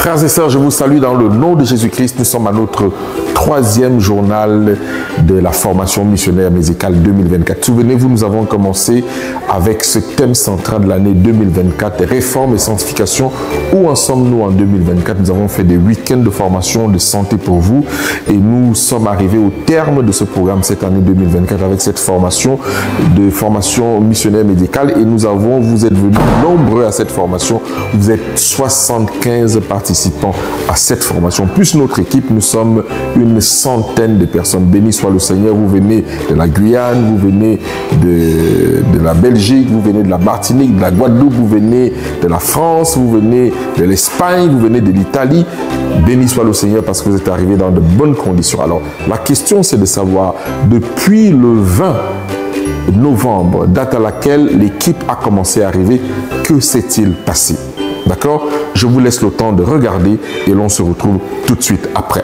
Frères et sœurs, je vous salue dans le nom de Jésus-Christ. Nous sommes à notre troisième journal de la formation missionnaire musicale 2024. Souvenez-vous, nous avons commencé avec ce thème central de l'année 2024, réforme et sanctification. Où en sommes-nous en 2024? Nous avons fait des week-ends de formation de santé pour vous et nous sommes arrivés au terme de ce programme cette année 2024 avec cette formation missionnaire médicale et vous êtes venus nombreux à cette formation. Vous êtes 75 participants à cette formation, plus notre équipe. Nous sommes une centaine de personnes. Béni soit le Seigneur. Vous venez de la Guyane, vous venez de la Belgique, vous venez de la Martinique, de la Guadeloupe, vous venez de la France, vous venez de l'Espagne, vous venez de l'Italie. Béni soit le Seigneur parce que vous êtes arrivés dans de bonnes conditions. Alors, la question, c'est de savoir, depuis le 20 novembre, date à laquelle l'équipe a commencé à arriver, que s'est-il passé? D'accord? Je vous laisse le temps de regarder et l'on se retrouve tout de suite après.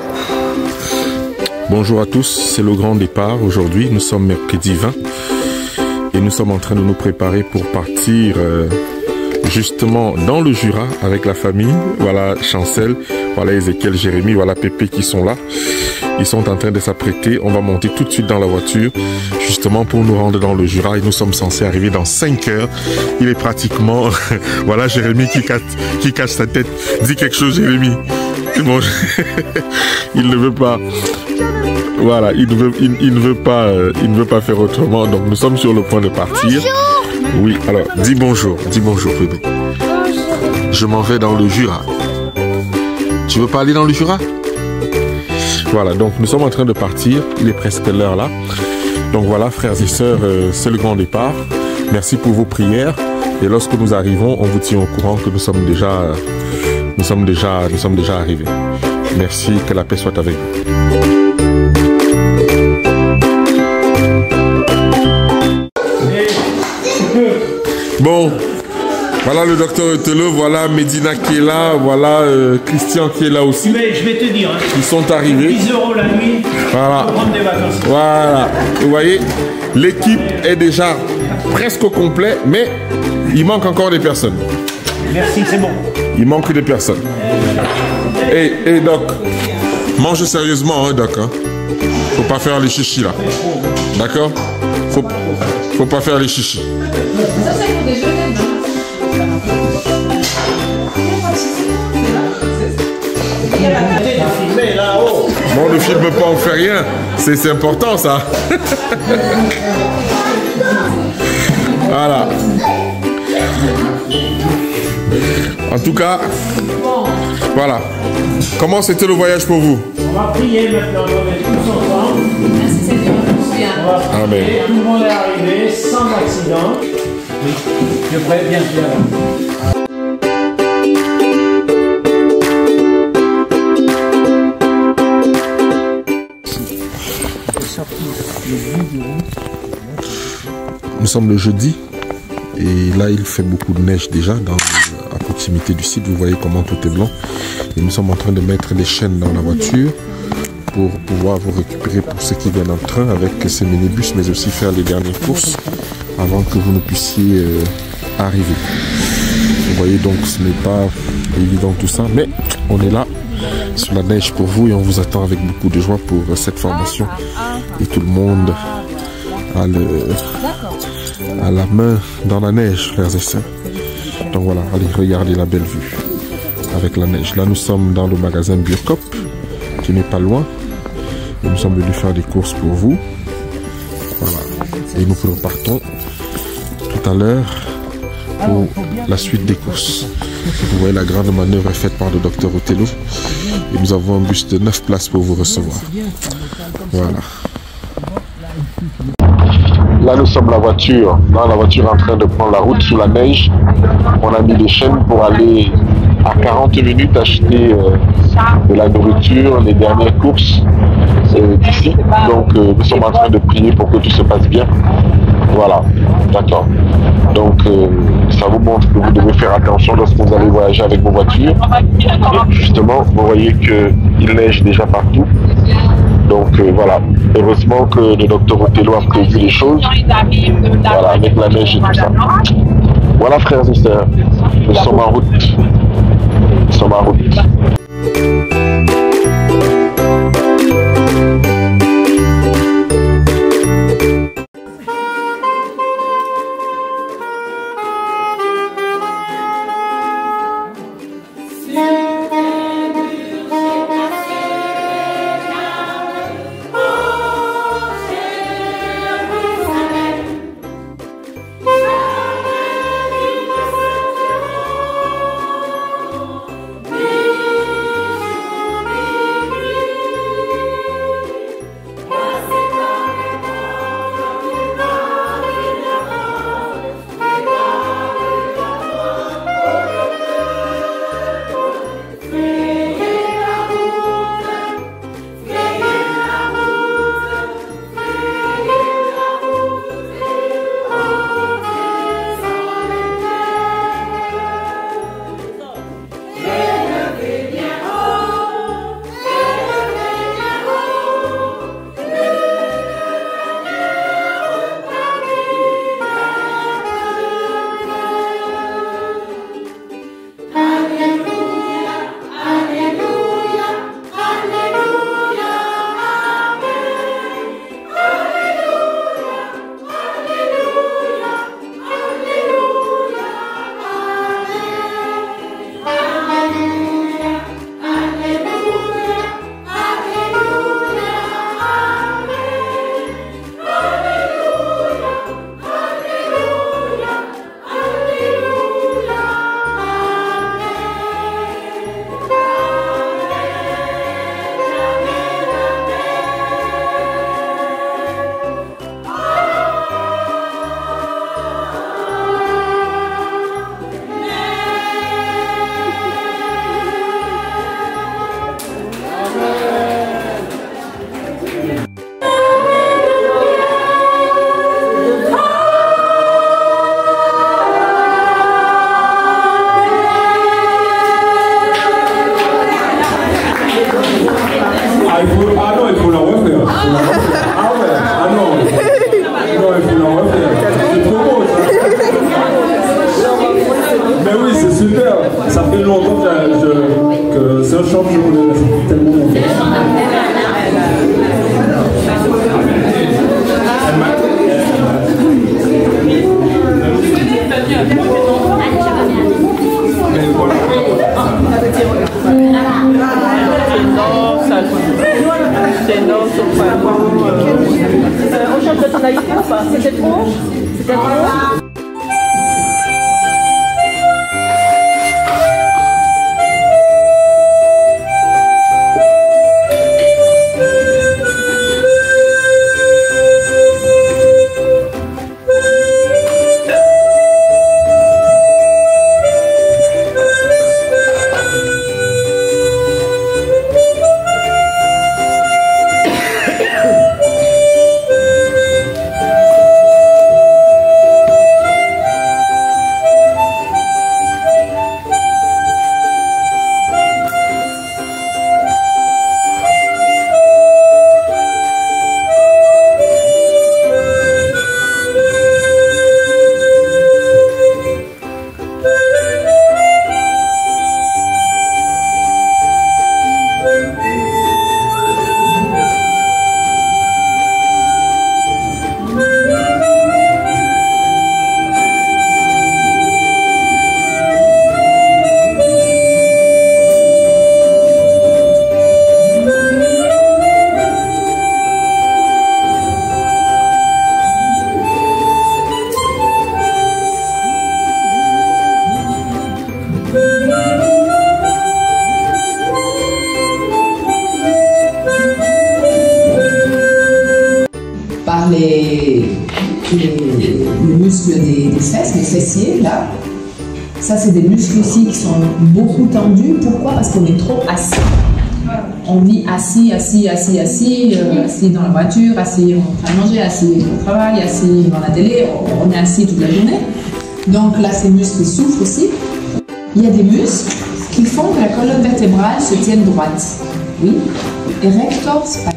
Bonjour à tous, c'est le grand départ. Aujourd'hui, nous sommes mercredi 20 et nous sommes en train de nous préparer pour partir justement dans le Jura avec la famille. Voilà Chancel, voilà Ézéchiel, Jérémy, voilà Pépé qui sont là. Ils sont en train de s'apprêter. On va monter tout de suite dans la voiture justement pour nous rendre dans le Jura et nous sommes censés arriver dans 5 heures. Il est pratiquement... voilà Jérémy qui cache sa tête. Dis quelque chose Jérémy. Bon, il ne veut pas... Voilà, il ne veut pas faire autrement. Donc nous sommes sur le point de partir. Bonjour. Oui, alors dis bonjour bébé. Bonjour. Je m'en vais dans le Jura. Tu veux pas aller dans le Jura? Voilà, donc nous sommes en train de partir. Il est presque l'heure là. Donc voilà, frères et sœurs, c'est le grand départ. Merci pour vos prières. Et lorsque nous arrivons, on vous tient au courant que nous sommes déjà arrivés. Merci, que la paix soit avec vous. Bon, voilà le docteur Otelo, voilà Medina qui est là, voilà Christian qui est là aussi. Mais je vais te dire, hein, ils sont arrivés. 10 € la nuit, voilà. pour prendre des vacances. Voilà, vous voyez, l'équipe est déjà presque au complet, mais il manque encore des personnes. Merci, c'est bon. Il manque des personnes. Et Doc, mange sérieusement, hein, Doc. Hein. Faut pas faire les chichis là. D'accord? Faut pas faire les chichis. Ça, c'est pour déjeuner, non? Bon, ne filme pas, on fait rien. C'est important, ça. Voilà. En tout cas, voilà. Comment c'était le voyage pour vous? On va prier maintenant, on est tous ensemble. Merci Seigneur. On va prier. Amen. Tout le monde est arrivé sans accident. Oui, je ferai bien sûr. Nous sommes le jeudi et là il fait beaucoup de neige déjà à proximité du site. Vous voyez comment tout est blanc et nous sommes en train de mettre les chaînes dans la voiture pour pouvoir vous récupérer pour ceux qui viennent en train avec ces minibus, mais aussi faire les dernières courses avant que vous ne puissiez arriver. Vous voyez donc ce n'est pas évident tout ça, mais on est là sur la neige pour vous et on vous attend avec beaucoup de joie pour cette formation et tout le monde a la main dans la neige, frères et sœurs. Donc voilà, allez, regardez la belle vue avec la neige. Là, nous sommes dans le magasin Biocop, qui n'est pas loin. Et nous sommes venus faire des courses pour vous. Voilà. Et nous repartons tout à l'heure pour la suite des courses. Vous voyez, la grande manœuvre est faite par le docteur Otelo. Et nous avons un bus de 9 places pour vous recevoir. Voilà. Là, nous sommes dans la voiture en train de prendre la route sous la neige. On a mis des chaînes pour aller à 40 minutes acheter de la nourriture, les dernières courses d'ici. Donc, nous sommes en train de prier pour que tout se passe bien. Voilà, d'accord. Donc, ça vous montre que vous devez faire attention lorsque vous allez voyager avec vos voitures. Et justement, vous voyez qu'il neige déjà partout. Donc voilà, heureusement que le docteur Otelo a prévu les choses. Voilà, avec la neige et tout ça. Voilà frères et sœurs, nous sommes en route. Nous sommes en route. champion de la foot tellement longtemps. On change de tonalité ou pas? C'était trop? C'était trop? Par les muscles des fesses, les fessiers, là. Ça, c'est des muscles aussi qui sont beaucoup tendus. Pourquoi? Parce qu'on est trop assis. On vit assis dans la voiture, assis en train de manger, assis au travail, assis devant la télé. On est assis toute la journée. Donc là, ces muscles souffrent aussi. Il y a des muscles qui font que la colonne vertébrale se tienne droite. Oui, erector spinae.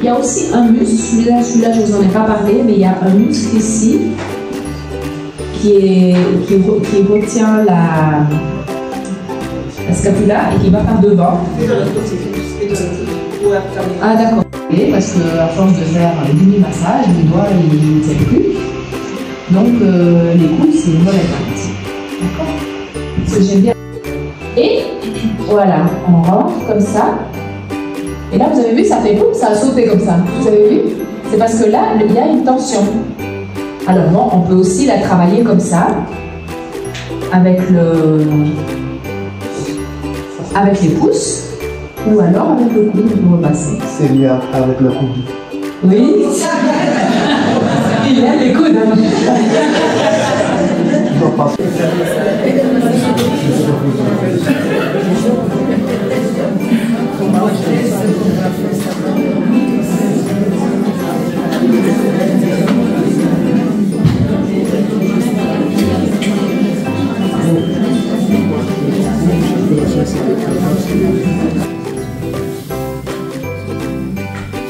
Il y a aussi un muscle, celui-là je ne vous en ai pas parlé, mais il y a un muscle ici qui retient la scapula et qui va par devant. Ah d'accord. Parce qu'à force de faire du massage, les doigts ils ne tiennent plus. Donc les coudes c'est une bonne alternative. D'accord? Parce que j'aime bien. Et voilà, on rentre comme ça. Et là, vous avez vu, ça fait boum, ça a sauté comme ça. Vous avez vu? C'est parce que là, il y a une tension. Alors bon, on peut aussi la travailler comme ça, avec les pouces, ou alors avec le coude, vous repassez. C'est mieux avec le coude. Oui. Il aime les coudes. Non, pas.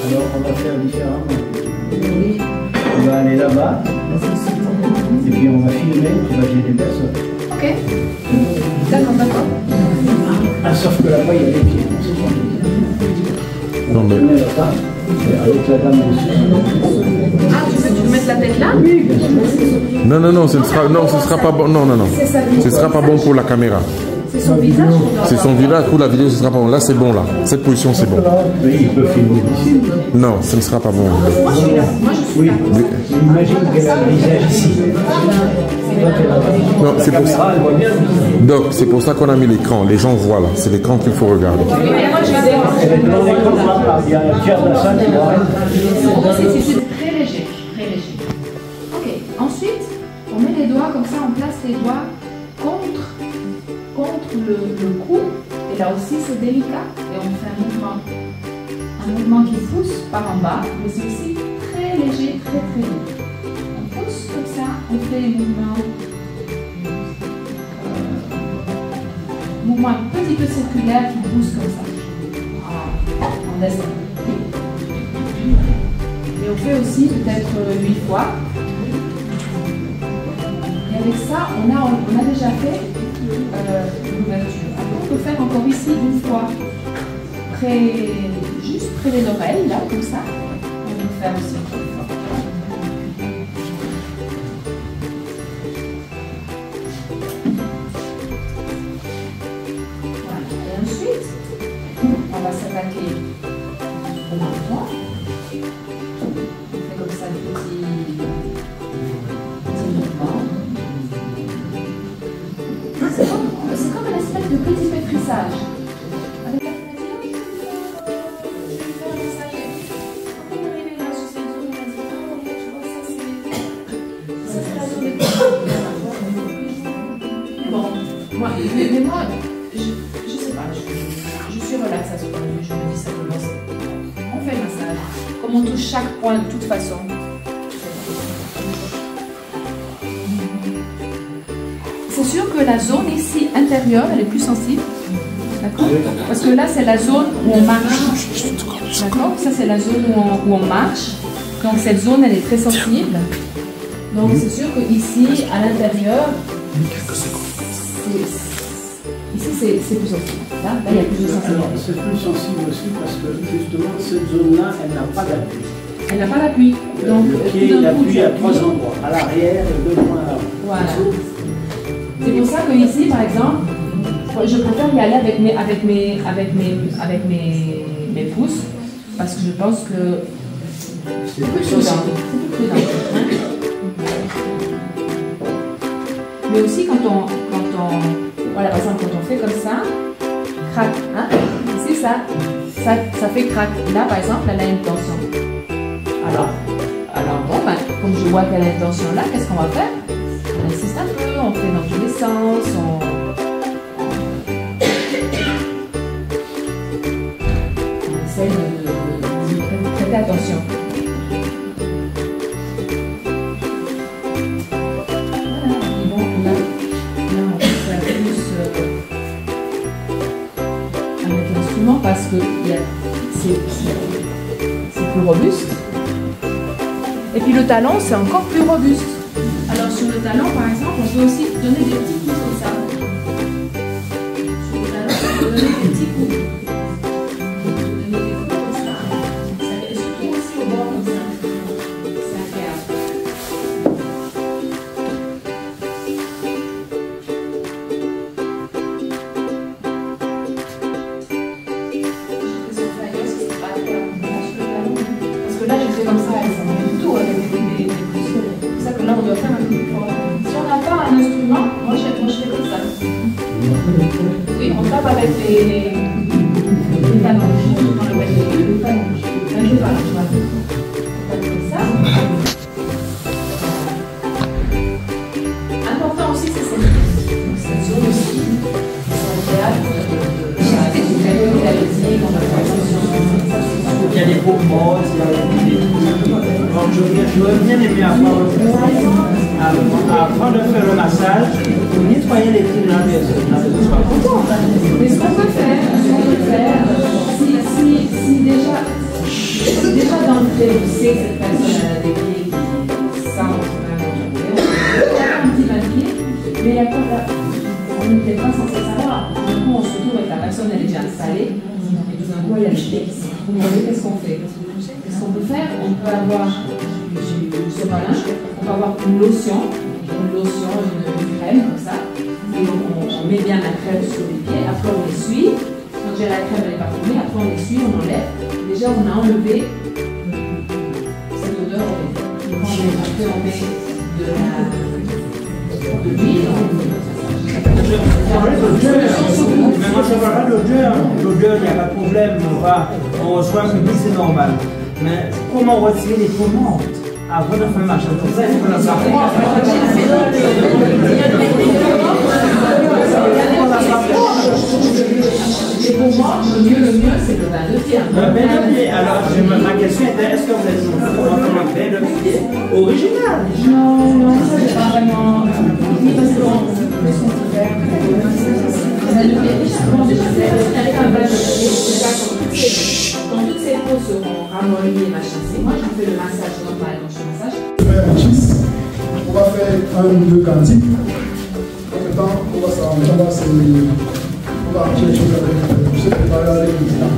Alors on va faire différemment. On va aller là-bas et puis on va filmer, tu vas gérer personne. Ok. D'accord. Ah, sauf que là-bas il y a les pieds. Non, mais... Avec la dame dessus. Ah, tu veux mettre la tête là? Oui, bien sûr. Non, ce sera pas bon. Non. Ce sera pas bon pour la caméra. C'est son visage? C'est son visage, pour la vidéo, ce sera pas bon. Là, c'est bon, là. Cette position, c'est bon. Mais il peut filmer d'ici. Non, ce ne sera pas bon. Moi, je suis là. Moi, je suis Oui, là. imagine qu'elle a le visage ici. Non, c'est pour ça. Ah, elle voit bien. Donc, c'est pour ça qu'on a mis l'écran. Les gens voient, là. C'est l'écran qu'il faut regarder. Oui, mais moi, je vais Elle est dans l'écran, il y a un tiers de la salle qui va arrêter. C'est très léger, très léger. Ok, ensuite, on met les doigts comme ça, on place les doigts contre le cou. Et là aussi, c'est délicat. Et on fait un mouvement qui pousse par en bas, mais c'est aussi très léger, très léger. On pousse comme ça, on fait les mouvement un petit peu circulaire qui pousse comme ça. Voilà, on laisse. Et on fait aussi peut-être 8 fois. Et avec ça, on a déjà fait l'ouverture. Après, on peut faire encore ici. aussi une fois juste près des oreilles, là, comme ça. On va le faire aussi encore une fois. Voilà. Et ensuite, on va s'attaquer au menton. On fait comme ça des petits mouvements. C'est comme une espèce de petit pétrissage. Avec la bon, mais moi, je sais pas, je suis relaxe à ce point de vue, je me dis simplement, on fait le massage, comme on touche chaque point de toute façon. C'est sûr que la zone ici intérieure, elle est plus sensible, d'accord? Parce que là, c'est la zone où on marche, d'accord? Ça, c'est la zone où on marche, donc cette zone, elle est très sensible. Donc c'est sûr que ici, à l'intérieur, ici c'est plus sensible. Là, il y a plus de sensibilité. C'est plus sensible aussi parce que justement cette zone-là, elle n'a pas d'appui. Elle n'a pas d'appui. Donc le pied, il appuie à 3 endroits, à l'arrière et 2 points à l'avant. Voilà. C'est pour ça que ici, par exemple, je préfère y aller avec mes pouces parce que je pense que c'est plus prudent. Mais aussi quand on voilà, par exemple, quand on fait comme ça, crac, hein, c'est ça fait crac. Là, par exemple, elle a une tension. Alors bon, ben, comme je vois qu'elle a une tension là, qu'est-ce qu'on va faire? On insiste un peu, on fait dans tous les sens, on essaye de prêter attention. Parce que c'est plus robuste. Et puis le talon, c'est encore plus robuste. Alors sur le talon, par exemple, on peut aussi donner des petits coups comme ça. Sur le talon, on peut donner des petits coups. On peut donner des coups comme ça. Et surtout aussi au bord comme ça. C'est agréable. Comme ça, elle s'en met du tout avec des pouces. C'est pour ça que là, on doit faire un peu plus fort. Si on n'a pas un instrument, moi je fais comme ça. Oui, on tape avec les talons. On appelle les talons. Avec les talons, voilà. On tape comme ça. Important aussi, c'est cette zone aussi. C'est agréable. Il y a des beaux mots, il y a donc j'aurais bien aimé avoir avant de faire le massage, nettoyer les pieds dans les mais ce qu'on peut faire, si déjà d'entrée, vous savez que cette personne a des pieds qui sentent vraiment on peut faire un petit bain de pied, mais il y a pas là, on n'était pas censé savoir. Du coup, on se retrouve avec la personne, elle est déjà installée, et tout d'un coup, il y a les pieds qui sont. Vous demandez qu'est-ce qu'on fait? Qu'est-ce qu'on peut faire? On peut avoir ce malin, on peut avoir une lotion, une crème comme ça, et on met bien la crème sur les pieds, après on essuie. Quand j'ai la crème, elle est parfumée, après on essuie, on enlève. Déjà, on a enlevé cette odeur horrible. Après, on met de l'huile. Mais moi, ça va pas l'odeur. L'odeur, il n'y a pas de problème. On reçoit que c'est normal. Mais comment retirer les tourmentes avant de faire le massage? Comme ça, il faut la savoir. Et pour moi, le mieux, c'est le bain de pied. Le bain de pied. Alors, ma question était, est-ce que vous êtes pour faire un bain de pied original? Non, ça c'est pas vraiment. Oui, parce qu'on peut faire. Quand toutes ces peaux seront ramollies et machin, c'est moi qui fais le massage normal, donc je massage. On va faire un ou deux cantiques. En même temps, on va chercher se préparer avec le temps.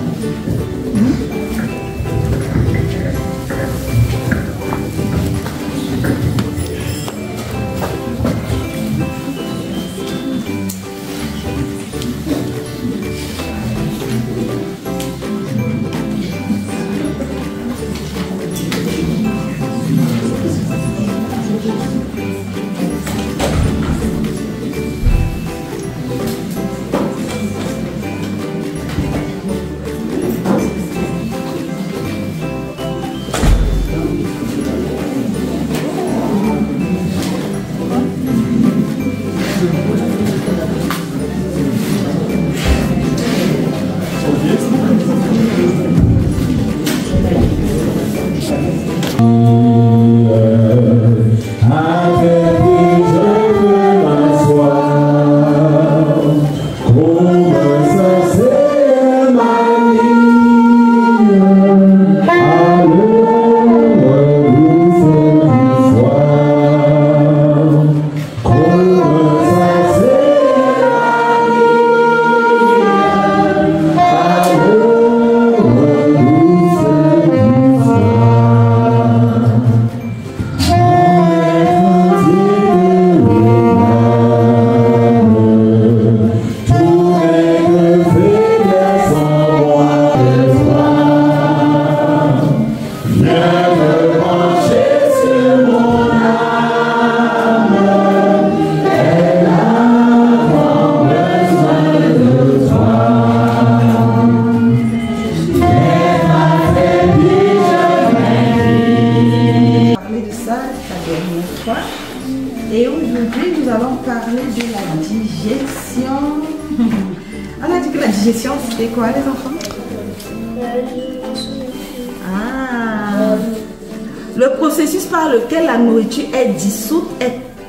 Et aujourd'hui, nous allons parler de la digestion. On a dit que la digestion, c'était quoi, les enfants? Le processus par lequel la nourriture est dissoute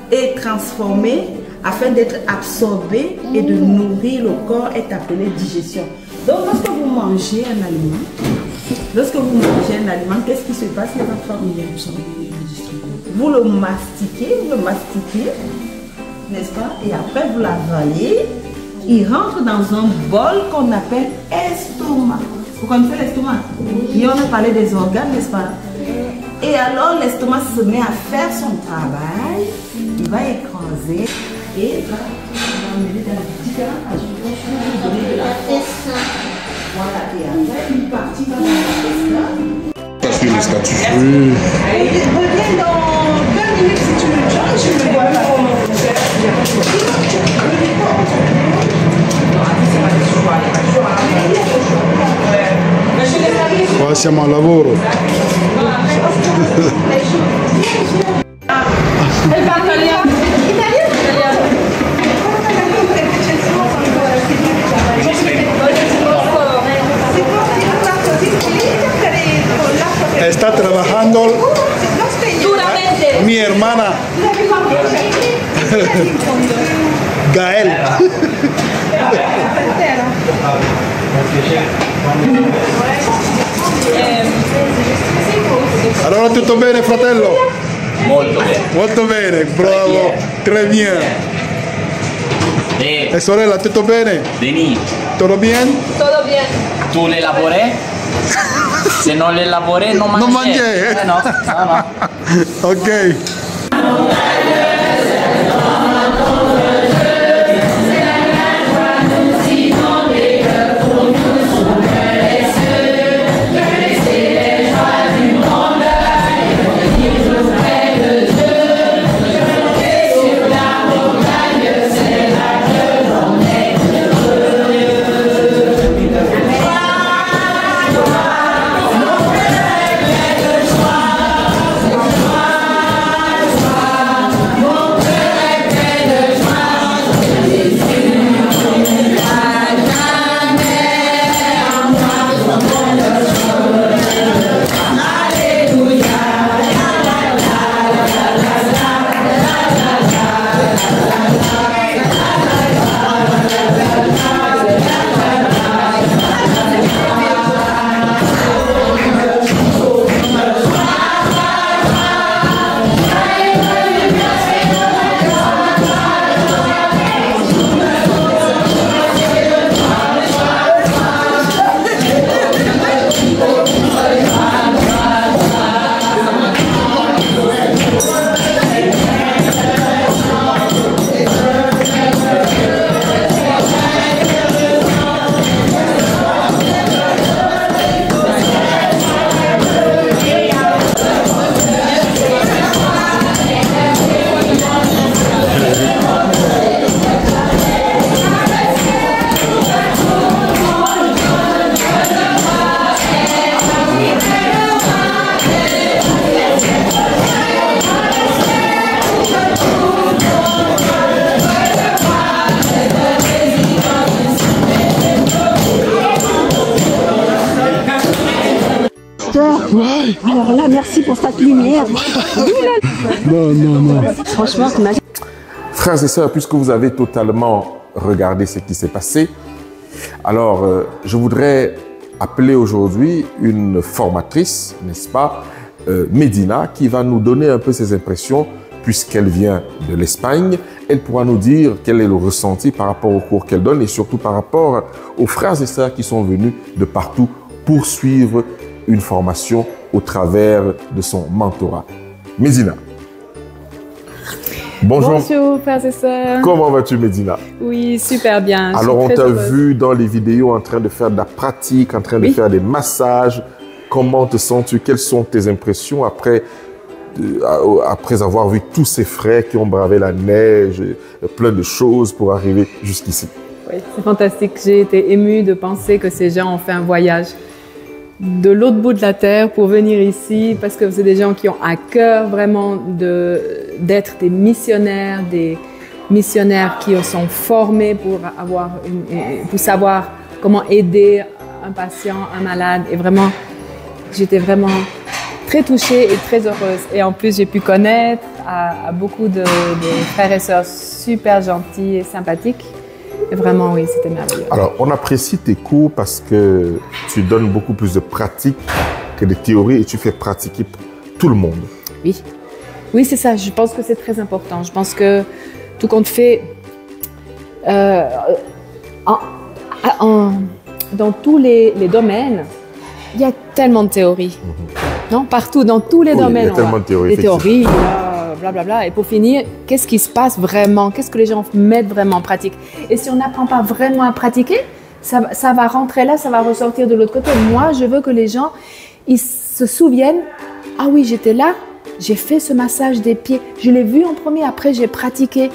et transformée afin d'être absorbée et de nourrir le corps est appelé digestion. Donc, lorsque vous mangez un aliment, qu'est-ce qui se passe, les enfants? Vous le mastiquez, n'est-ce pas? Et après, vous l'avalez. Il rentre dans un bol qu'on appelle estomac. Vous connaissez l'estomac? Et on a parlé des organes, n'est-ce pas? Et alors, l'estomac se met à faire son travail. Il va écraser et va emmener dans différents aliments pour vous donner de la force. Voilà, et après, une partie va dans l'intestin. Parce que le statut. Reviens dans 2 minutes si tu me joins, je me vois comment faire. Siamo al lavoro. Está trabajando mi hermana Gael. Allora tutto bene, fratello? Molto bene. Molto bene, bravo, très bien. E sorella, tutto bene? Denis. Todo bien? Todo bien. Tu le lavoré? Se non le lavoré non mangié. Non mangié? No, no. Ok. Alors là, merci pour cette lumière. Non. Franchement, c'est magique. Frères et sœurs, puisque vous avez totalement regardé ce qui s'est passé, alors je voudrais appeler aujourd'hui une formatrice, n'est-ce pas, Medina, qui va nous donner un peu ses impressions, puisqu'elle vient de l'Espagne. Elle pourra nous dire quel est le ressenti par rapport au cours qu'elle donne et surtout par rapport aux frères et sœurs qui sont venus de partout pour suivre une formation au travers de son mentorat. Medina. Bonjour. Bonjour, frères et sœurs. Comment vas-tu, Medina? Oui, super bien. Alors, on t'a vu dans les vidéos en train de faire de la pratique, en train de faire des massages. Comment te sens-tu? Quelles sont tes impressions après avoir vu tous ces frères qui ont bravé la neige, plein de choses pour arriver jusqu'ici? Oui, c'est fantastique. J'ai été émue de penser que ces gens ont fait un voyage de l'autre bout de la terre pour venir ici, parce que c'est des gens qui ont à cœur vraiment d'être des missionnaires qui sont formés pour savoir comment aider un patient, un malade. Et vraiment, j'étais vraiment très touchée et très heureuse. Et en plus, j'ai pu connaître à beaucoup de frères et sœurs super gentils et sympathiques. Et vraiment, oui, c'était merveilleux. Alors, on apprécie tes cours parce que tu donnes beaucoup plus de pratique que de théorie et tu fais pratiquer tout le monde. Oui, oui, c'est ça. Je pense que c'est très important. Je pense que tout compte fait, dans tous les domaines, il y a tellement de théories. Non, partout, dans tous les domaines. Il y a tellement de théories. Les théories, blablabla. Et pour finir, qu'est-ce qui se passe vraiment? Qu'est-ce que les gens mettent vraiment en pratique? Et si on n'apprend pas vraiment à pratiquer, ça va rentrer là, ça va ressortir de l'autre côté. Moi, je veux que les gens ils se souviennent, ah oui, j'étais là, j'ai fait ce massage des pieds, je l'ai vu en premier, après j'ai pratiqué.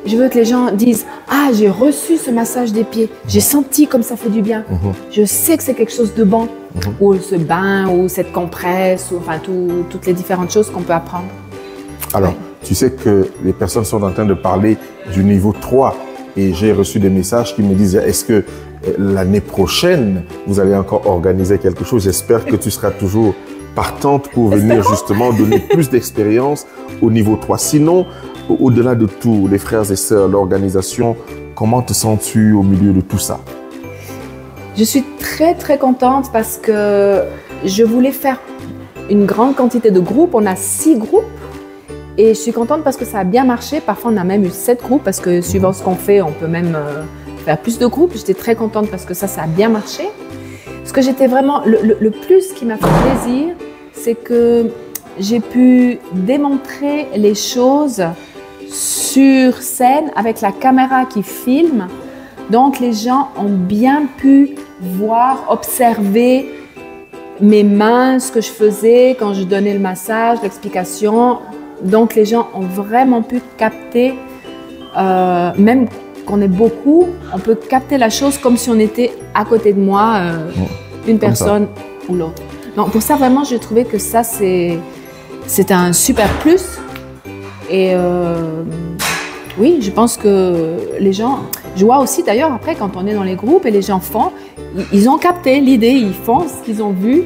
Je veux que les gens disent, ah, j'ai reçu ce massage des pieds, j'ai senti comme ça fait du bien. Je sais que c'est quelque chose de bon. Ou ce bain, ou cette compresse, ou enfin toutes les différentes choses qu'on peut apprendre. Alors, tu sais que les personnes sont en train de parler du niveau 3 et j'ai reçu des messages qui me disent, est-ce que l'année prochaine, vous allez encore organiser quelque chose? J'espère que tu seras toujours partante pour venir justement donner plus d'expérience au niveau 3. Sinon, au-delà de tout, les frères et sœurs, l'organisation, comment te sens-tu au milieu de tout ça? Je suis très très contente parce que je voulais faire une grande quantité de groupes. On a 6 groupes et je suis contente parce que ça a bien marché. Parfois on a même eu 7 groupes parce que suivant ce qu'on fait, on peut même faire plus de groupes. J'étais très contente parce que ça a bien marché. Ce que j'étais vraiment, le plus qui m'a fait plaisir, c'est que j'ai pu démontrer les choses sur scène avec la caméra qui filme. Donc les gens ont bien pu voir, observer mes mains, ce que je faisais quand je donnais le massage, l'explication. Donc les gens ont vraiment pu capter, même qu'on est beaucoup, on peut capter la chose comme si on était à côté de moi, une personne ou l'autre. Donc pour ça vraiment, j'ai trouvé que ça c'est un super plus. Et oui, je pense que les gens, je vois aussi d'ailleurs après quand on est dans les groupes et les gens font, ils ont capté l'idée, ils font ce qu'ils ont vu,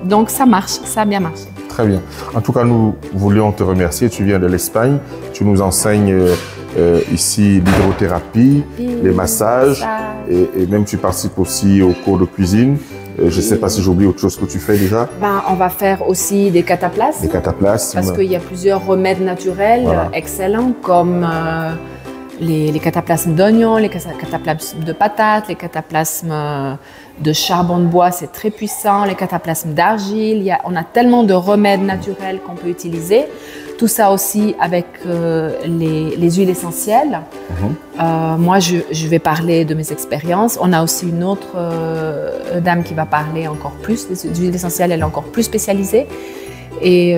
donc ça marche, ça a bien marché. Très bien. En tout cas, nous voulions te remercier. Tu viens de l'Espagne, tu nous enseignes ici l'hydrothérapie, les massages et même tu participes aussi aux cours de cuisine. Je ne sais pas si j'oublie autre chose que tu fais déjà. On va faire aussi des cataplasmes. Des cataplasmes. Parce qu'il y a plusieurs remèdes naturels excellents comme les cataplasmes d'oignons, les cataplasmes de patates, les cataplasmes de charbon de bois, c'est très puissant, les cataplasmes d'argile. On a tellement de remèdes naturels qu'on peut utiliser. Tout ça aussi avec les huiles essentielles. Moi, je vais parler de mes expériences. On a aussi une autre dame qui va parler encore plus des huiles essentielles. Elle est encore plus spécialisée. Et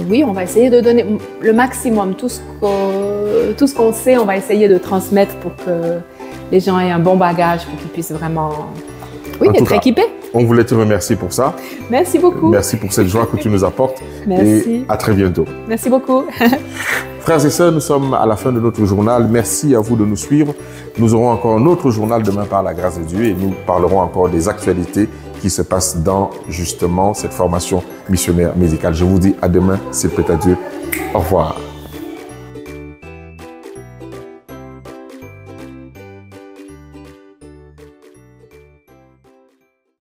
oui, on va essayer de donner le maximum. Tout ce qu'on sait, on va essayer de transmettre pour que les gens aient un bon bagage, pour qu'ils puissent vraiment être équipés. On voulait te remercier pour ça. Merci beaucoup. Merci pour cette joie que tu nous apportes. Merci. Et à très bientôt. Merci beaucoup. Frères et sœurs, nous sommes à la fin de notre journal. Merci à vous de nous suivre. Nous aurons encore un autre journal demain par la grâce de Dieu et nous parlerons encore des actualités qui se passent dans justement cette formation missionnaire médicale. Je vous dis à demain, s'il plaît à Dieu. Au revoir.